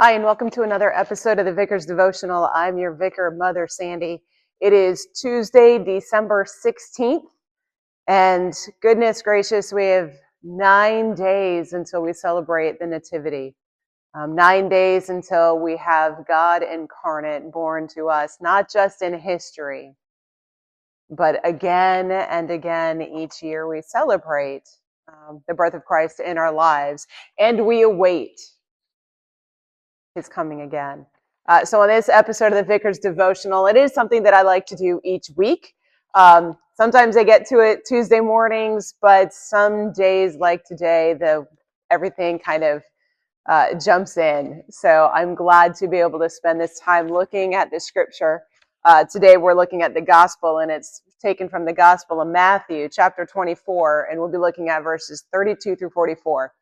Hi, and welcome to another episode of the Vicar's Devotional. I'm your Vicar, Mother Sandy. It is Tuesday, December 16th, and goodness gracious, we have 9 days until we celebrate the Nativity. 9 days until we have God incarnate born to us, not just in history, but again and again each year we celebrate the birth of Christ in our lives, and we await His coming again. So on this episode of the Vicar's Devotional, it is something that I like to do each week. Sometimes I get to it Tuesday mornings, but some days like today, everything kind of jumps in. So I'm glad to be able to spend this time looking at the scripture. Today we're looking at the gospel, and it's taken from the Gospel of Matthew, chapter 24, and we'll be looking at verses 32 through 44.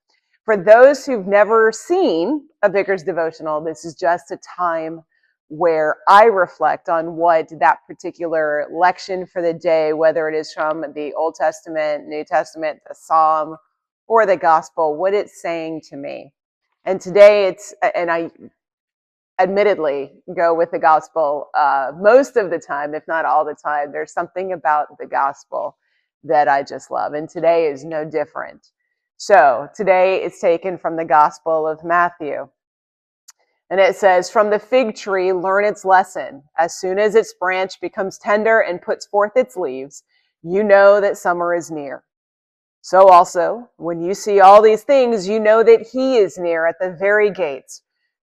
For those who've never seen a Vicar's Devotional, this is just a time where I reflect on what that particular lection for the day, whether it is from the Old Testament, New Testament, the Psalm, or the Gospel, what it's saying to me. And today and I admittedly go with the Gospel most of the time, if not all the time. There's something about the Gospel that I just love, and today is no different. So today is taken from the Gospel of Matthew. And it says, "From the fig tree learn its lesson. As soon as its branch becomes tender and puts forth its leaves, you know that summer is near. So also, when you see all these things, you know that He is near at the very gates.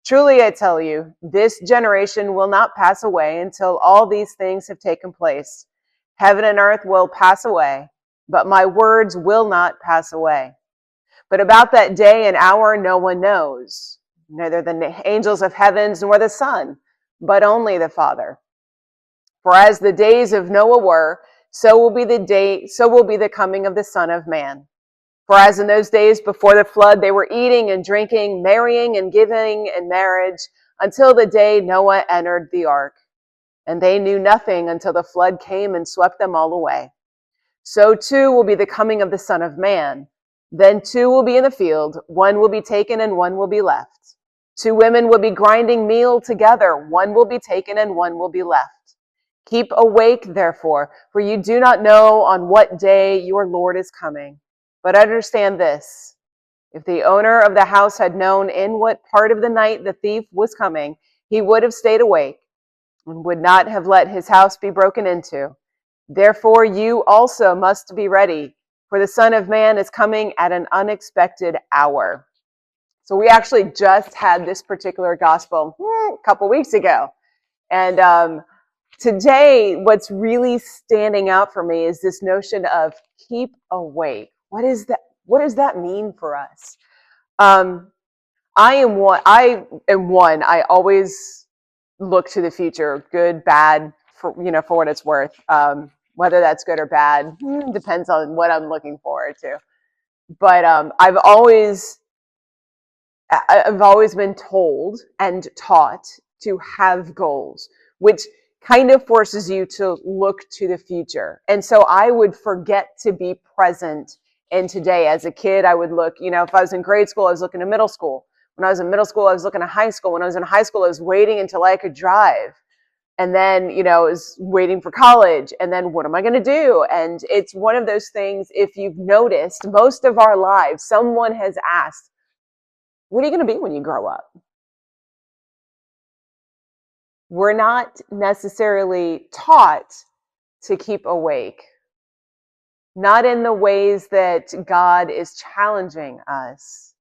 Truly I tell you, this generation will not pass away until all these things have taken place. Heaven and earth will pass away, but my words will not pass away. But about that day and hour no one knows, neither the angels of heavens nor the Son, but only the Father. For as the days of Noah were, so will be the coming of the Son of Man. For as in those days before the flood, they were eating and drinking, marrying and giving in marriage, until the day Noah entered the ark. And they knew nothing until the flood came and swept them all away. So too will be the coming of the Son of Man. Then two will be in the field, one will be taken and one will be left. Two women will be grinding meal together, one will be taken and one will be left. Keep awake, therefore, for you do not know on what day your Lord is coming. But understand this, if the owner of the house had known in what part of the night the thief was coming, he would have stayed awake and would not have let his house be broken into. Therefore, you also must be ready, for the Son of Man is coming at an unexpected hour." So we actually just had this particular gospel a couple weeks ago. And today, what's really standing out for me is this notion of keep awake. What is that? What does that mean for us? I am one. I always look to the future, good, bad, for what it's worth. Whether that's good or bad depends on what I'm looking forward to. But I've always been told and taught to have goals, which kind of forces you to look to the future. And so I would forget to be present in today. As a kid, I would look, if I was in grade school, I was looking to middle school. When I was in middle school, I was looking to high school. When I was in high school, I was waiting until I could drive. And then, I was waiting for college. And then what am I going to do? And it's one of those things, if you've noticed, most of our lives, someone has asked, what are you going to be when you grow up? We're not necessarily taught to keep awake, not in the ways that God is challenging us.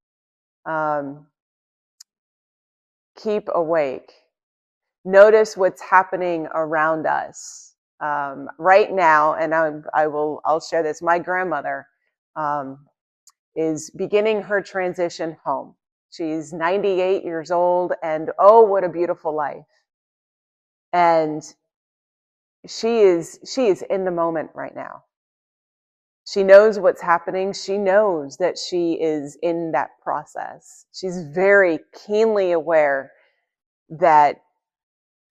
Keep awake. Notice what's happening around us right now, and I'll share this. My grandmother is beginning her transition home. She's 98 years old, and oh, what a beautiful life. And she is in the moment right now. She knows what's happening. She knows that she is in that process. She's very keenly aware that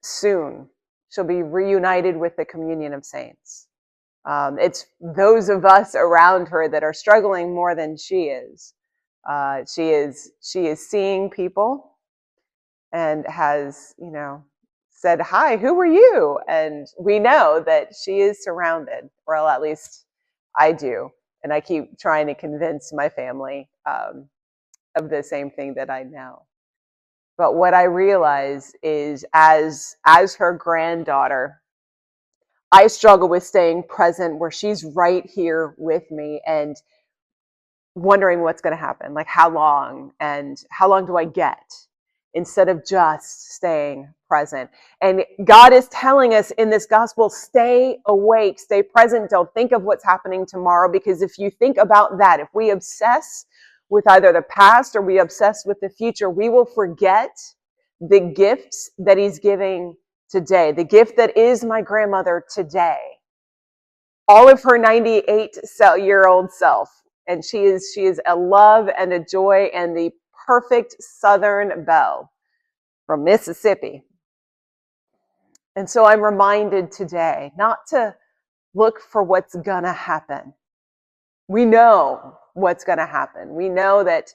soon she'll be reunited with the communion of saints. It's those of us around her that are struggling more than she is. She is seeing people and has, said, "Hi, who are you?" And we know that she is surrounded, or at least I do. And I keep trying to convince my family of the same thing that I know. But what I realize is, as her granddaughter, I struggle with staying present where she's right here with me and wondering what's going to happen, like how long do I get, instead of just staying present. And God is telling us in this gospel, stay awake, stay present, don't think of what's happening tomorrow, because if you think about that, if we obsess with either the past or we obsess with the future, we will forget the gifts that he's giving today, the gift that is my grandmother today, all of her 98-year-old self. And she is a love and a joy and the perfect Southern belle from Mississippi. And so I'm reminded today not to look for what's going to happen. We know what's going to happen. We know that,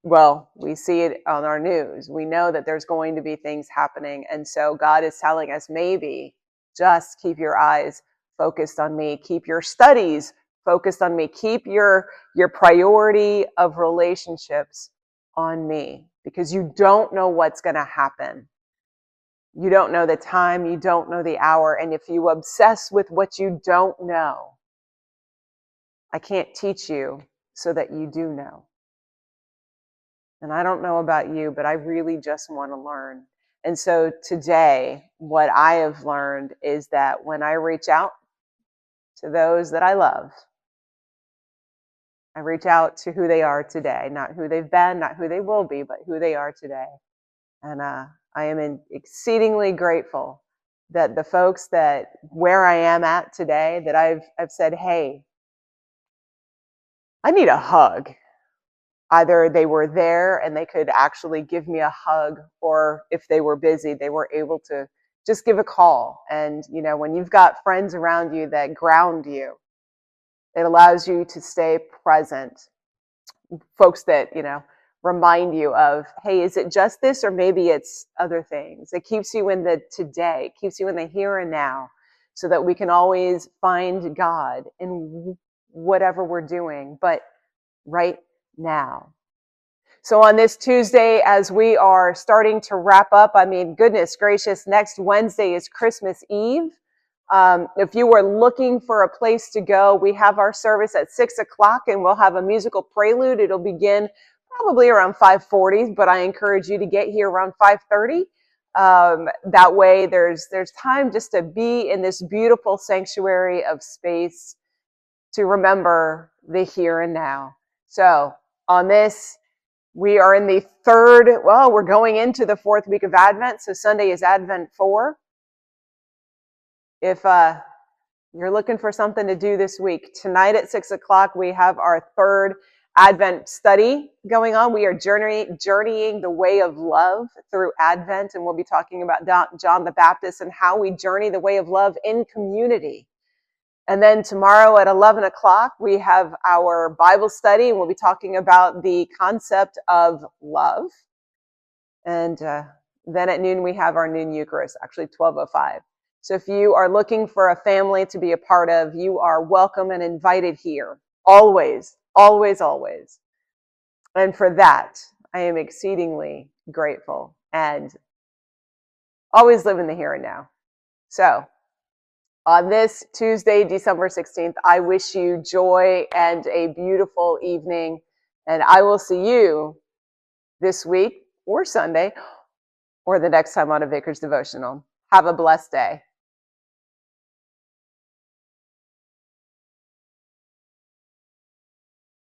well, we see it on our news. We know that there's going to be things happening. And so God is telling us, maybe just keep your eyes focused on me. Keep your studies focused on me. Keep your priority of relationships on me, because you don't know what's going to happen. You don't know the time. You don't know the hour. And if you obsess with what you don't know, I can't teach you so that you do know. And I don't know about you, but I really just want to learn. And so today, what I have learned is that when I reach out to those that I love, I reach out to who they are today, not who they've been, not who they will be, but who they are today. And I am exceedingly grateful that the folks that where I am at today, that I've said, hey, I need a hug. Either they were there and they could actually give me a hug, or if they were busy, they were able to just give a call. And, when you've got friends around you that ground you, it allows you to stay present. Folks that, remind you of, hey, is it just this, or maybe it's other things? It keeps you in the today, it keeps you in the here and now, so that we can always find God in whatever we're doing, but right now. So on this Tuesday, as we are starting to wrap up, goodness gracious, next Wednesday is Christmas Eve. If you were looking for a place to go, we have our service at 6 o'clock, and we'll have a musical prelude. It'll begin probably around 5:40, but I encourage you to get here around 5:30. That way there's time just to be in this beautiful sanctuary of space to remember the here and now. So on this, we are in the we're going into the fourth week of Advent. So Sunday is Advent 4. If you're looking for something to do this week, tonight at 6 o'clock, we have our third Advent study going on. We are journeying the way of love through Advent, and we'll be talking about John the Baptist and how we journey the way of love in community. And then tomorrow at 11 o'clock, we have our Bible study, and we'll be talking about the concept of love. And then at noon, we have our noon Eucharist, actually 12:05. So if you are looking for a family to be a part of, you are welcome and invited here. Always, always, always. And for that, I am exceedingly grateful and always live in the here and now. So on this Tuesday, December 16th, I wish you joy and a beautiful evening. And I will see you this week or Sunday or the next time on a Vicar's Devotional. Have a blessed day.